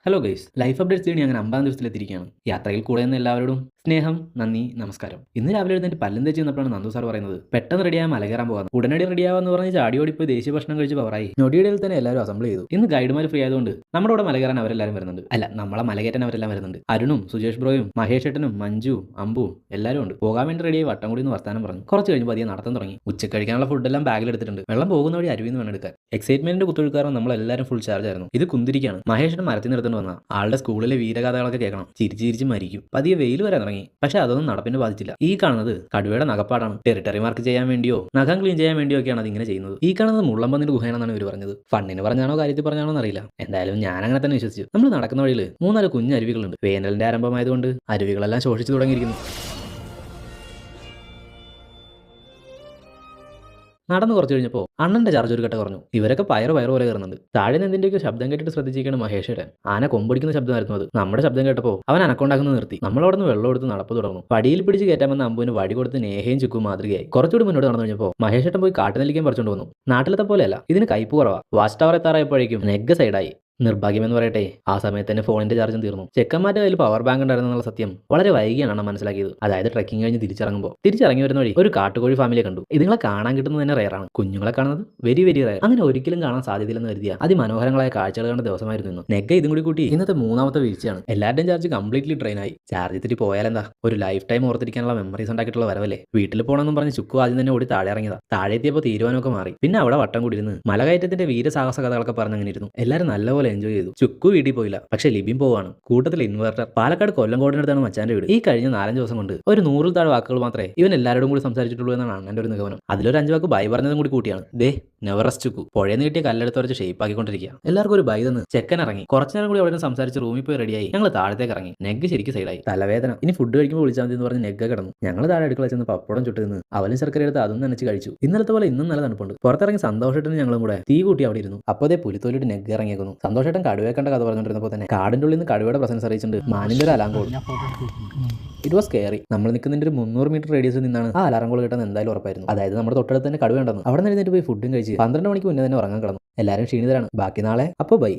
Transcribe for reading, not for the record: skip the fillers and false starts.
Hello guys, life updates ചെയ്യണി അങ്ങനെ 50 ദിവസത്തിലെത്തിയിരിക്കുകയാണ്. യാത്രയിൽ കൂടെ നിന്ന് എല്ലാവരോടും സ്നേഹം, നന്ദി, നമസ്കാരം. ഇന്ന് രാവിലെ എഴുന്നേറ്റ് പല്ലും തേച്ച് നിന്നപ്പോഴാണ് നന്ദു സാർ പറയുന്നത്, പെട്ടെന്ന് റെഡിയായ മല കയറാൻ പോകാം. ഉടനടി റെഡിയാവാന്ന് പറഞ്ഞ് ചാടി ഓടിപ്പോയി ദേശീയ ഭക്ഷണം കഴിച്ച് പവറായി. ഞൊടിയിടയിൽ തന്നെ എല്ലാവരും അസംബിൾ ചെയ്തു. ഇന്ന് ഗൈഡുമാർ ഫ്രീ ആയതുകൊണ്ട് നമ്മുടെ കൂടെ മല കയറാൻ അവരെല്ലാവരും വരുന്നുണ്ട്. അല്ല, നമ്മളെ മല കയറ്റാൻ അവരെല്ലാം വരുന്നുണ്ട്. അരുണും സുജേഷ് ബ്രോയും മഹേഷ് ഏട്ടനും മഞ്ജുവും അമ്പുവും എല്ലാവരും ഉണ്ട്. പോകാൻ വേണ്ടി റെഡിയായി വട്ടം കൂടി വർത്താനം പറഞ്ഞു. കുറച്ച് കഴിഞ്ഞ് പതിയെ നടത്താൻ തുടങ്ങി. ഉച്ചയ്ക്ക് കഴിക്കാനുള്ള ഫുഡെല്ലാം ബാഗിൽ എടുത്തിട്ടുണ്ട്. വെള്ളം പോകുന്ന വഴി അരുവിന്ന് വേണം എടുക്കാൻ. എക്സൈറ്റ്മെന്റിന്റെ കുത്തൊഴുക്കാരൻ നമ്മളെല്ലാവരും ഫുൾ ചാർജ് ആയിരുന്നു. ഇത് കുന്തിരിക്കാണ്. മഹേഷിന്റെ മരത്തിൽ നിർത്തുന്നു വന്ന ആളുടെ സ്കൂളിലെ വീരകഥകളൊക്കെ കേൾക്കണം. ചിരിച്ച് മരിക്കും. പതിയെ വെയിൽ വരാൻ തുടങ്ങി. പക്ഷെ അതൊന്നും നടപ്പിന് ബാധിച്ചില്ല. ഈ കാണുന്നത് കടുവയുടെ നഖപ്പാടാണ്. ടെറിട്ടറി മാർക്ക് ചെയ്യാൻ വേണ്ടിയോ നഖം ക്ലീൻ ചെയ്യാൻ വേണ്ടിയോ ഒക്കെയാണ് അതിങ്ങനെ ചെയ്യുന്നത്. ഈ കാണുന്നത് മുള്ളമ്പന്നിന്റെ ഗുഹയാണെന്നാണ് ഇവർ പറഞ്ഞത്. ഫണ്ണിന് പറഞ്ഞാണോ കാര്യത്തിൽ പറഞ്ഞാണോ എന്നറിയില്ല. എന്തായാലും ഞാൻ അങ്ങനെ തന്നെ വിശ്വസിച്ചു. നമ്മൾ നടക്കുന്ന വഴിയിൽ 3-4 കുഞ്ഞ് അരുവികളുണ്ട്. വേനലിന്റെ ആരംഭമായതുകൊണ്ട് അരുവികളെല്ലാം ശോഷിച്ചു തുടങ്ങിയിരിക്കുന്നു. നടന്നു കുറച്ച് കഴിഞ്ഞപ്പോൾ അണ്ണന്റെ ചാർജ് ഒരു കട്ട കുറഞ്ഞു. ഇവരൊക്കെ പയറ് പോലെ കയറുന്നുണ്ട്. താഴെ നിന്ന് എന്തിന്റെയൊക്കെ ശബ്ദം കേട്ടിട്ട് ശ്രദ്ധിച്ചിരിക്കണം മഹേഷയുടെ. ആന കൊമ്പടിക്കുന്ന ശബ്ദമായിരുന്നു അത്. നമ്മുടെ ശബ്ദം കേട്ടപ്പോൾ അവൻ അനക്കൊണ്ടാക്കുന്നത് നിർത്തി. നമ്മളവിടെ നിന്ന് വെള്ളം എടുത്ത് നടപ്പ് തുടർന്നു. പടിയിൽ പിടിച്ച് കയറ്റാമെന്ന അമ്പുവിന് വടി കൊടുത്ത് നേഹയും ചുക്കും മാതൃകയായി. കുറച്ചുകൂടി മുന്നോട്ട് നടന്നു കഴിഞ്ഞപ്പോൾ മഹേഷേട്ടൻ പോയി കാട്ടുനെല്ലിക്കാൻ പറിച്ചുകൊണ്ട് വന്നു. നാട്ടിലത്തെ പോലെയല്ല, ഇതിന് കയ്പ് കുറവാ. Watch tower എത്താറായപ്പോഴേക്കും നെഗ്ഗ് സൈഡായി. നിർഭാഗ്യമെന്ന് പറയട്ടെ, ആ സമയത്ത് തന്നെ ഫോണിന്റെ ചാർജും തീർന്നു. ചെക്കന്മാരുടെ കയ്യിൽ പവർ ബാങ്ക് ഉണ്ടായിരുന്നുള്ള സത്യം വളരെ വൈകിയാണ് മനസ്സിലാക്കിയത്. അതായത് ട്രക്കിംഗ് കഴിഞ്ഞ് തിരിച്ചിറങ്ങി വരുന്ന വഴി ഒരു കാട്ടുകോഴി ഫാമിലിയെ കണ്ടു. ഇതുങ്ങളെ കാണാൻ കിട്ടുന്നത് തന്നെ റയറാണ്. കുഞ്ഞുങ്ങളെ കാണുന്നത് വെരി റയർ. അങ്ങനെ ഒരിക്കലും കാണാൻ സാധ്യതയില്ലെന്ന് കരുതിയ അതിമനോഹരങ്ങളായ കാഴ്ചകൾ കണ്ട ദിവസമായിരുന്നു ഇന്ന്. നെഗ്ഗ ഇതും കൂടി കൂട്ടി ഇന്നത്തെ 3ാമത്തെ വീഴ്ചയാണ്. എല്ലാവരുടെയും ചാർജ് കംപ്ലീറ്റ്ലി ഡ്രെയിൻ ആയി. ചാർജ് ഇത്തിരി പോയാലെന്താ, ഒരു ലൈഫ് ടൈം ഓർത്തിരിക്കാനുള്ള മെമ്മറീസ് ഉണ്ടാക്കിയിട്ടുള്ള വരവല്ലേ. വീട്ടിൽ പോകണമെന്നും പറഞ്ഞ് ചുക്കു ആദ്യം തന്നെ ഓടി താഴെ ഇറങ്ങിയതാ. താഴെ എത്തിയപ്പോൾ തീരുമാനമൊക്കെ മാറി. പിന്നെ അവിടെ വട്ടം കൂടി ഇരുന്ന് മലകയറ്റത്തിന്റെ വീരസാഹസ കഥകളൊക്കെ പറഞ്ഞ് അങ്ങനെ ഇരുന്നു. എല്ലാവരും നല്ലപോലെ എൻജോയ് ചെയ്തു. ചുക്കു വീട്ടിൽ പോയില്ല, പക്ഷെ ലിബിൻ പോവാണ്. കൂട്ടത്തിൽ ഇൻവെർട്ടർ. പാലക്കാട് കൊല്ലംകോടിനടുത്താണ് മച്ചാന്റെ വീട്. ഈ കഴിഞ്ഞ 4-5 ദിവസം കൊണ്ട് ഒരു 100-ൽ താഴെ വാക്കുകൾ മാത്രമേ ഇവൻ എല്ലാവരോടും കൂടി സംസാരിച്ചിട്ടുള്ളൂ എന്നാണ് അണ്ണന്റെ ഒരു നിഗമനം. അതിലൊരു 5 വാക്ക് ബൈ പറഞ്ഞതും കൂടി കൂട്ടിയാണ്. ദേ നെവറസ്റ്റ് ചുക്കു പുഴയെന്ന് കിട്ടിയ കല്ലെടുത്ത് വരച്ച് ഷേപ്പ് ആക്കിക്കൊണ്ടിരിക്കുക. എല്ലാവർക്കും ഒരു ബൈ തന്ന് ചെക്കൻ ഇറങ്ങി. കുറച്ചു നേരം കൂടി അവിടെ സംസാരിച്ച് റൂമിൽ പോയി റെഡിയായി. ഞങ്ങൾ താഴത്തേക്ക് ഇറങ്ങി. നെഗ് ശരിക്കും സൈഡായി. തലവേദന. ഇനി ഫുഡ് കഴിക്കുമ്പോൾ വിളിച്ചാൽ മതി എന്ന് പറഞ്ഞ് നെഗ്ഗ കിടന്നു. ഞങ്ങൾ താഴെ അടുക്കള ചെന്ന് പപ്പടം ചുട്ട് നിന്ന് അവലും ശർക്കര എടുത്ത് അതും നനച്ച് കഴിച്ചു. ഇന്നലത്തെ പോലെ ഇന്നും നല്ല തണുപ്പുണ്ട്. പുറത്തിറങ്ങി സന്തോഷേട്ടനും ഞങ്ങളും കൂടെ തീ കൂട്ടി അവിടെ ഇരുന്നു. അപ്പോൾ അതേ പുലിത്തോലിട്ട് നെഗ്ഗ ഇറങ്ങിയേക്കുന്നു. സന്തോഷേട്ടൻ കടുവയെ കണ്ട കഥ പറഞ്ഞുകൊണ്ടിരുന്നപ്പോൾ തന്നെ കാടിന്റെ ഉള്ളിൽ നിന്ന് കടുവയുടെ പ്രസൻസ് അറിയിച്ചിട്ടുണ്ട്. മാനിന്റെ ഒരു alarm call. It was scary. നമ്മൾ നിൽക്കുന്നതിന്റെ ഒരു 300 മീറ്റർ റേഡിയസിൽ നിന്നാണ് ആ അലാറം കോൾ കിട്ടുന്നത് എന്തായാലും ഉറപ്പായിരുന്നു. അതായത് നമ്മുടെ തൊട്ടടുത്ത് തന്നെ കടുവ ഉണ്ടെന്ന്. അവിടെ നിന്ന് എഴുന്നേറ്റ് പോയി ഫുഡും കഴിച്ച് 12 മണിക്ക് മുന്നേ തന്നെ ഉറങ്ങാൻ കിടന്നു. എല്ലാവരും ക്ഷീണിതരാണ്. ബാക്കി നാളെ അപ്പോൾ ബൈ.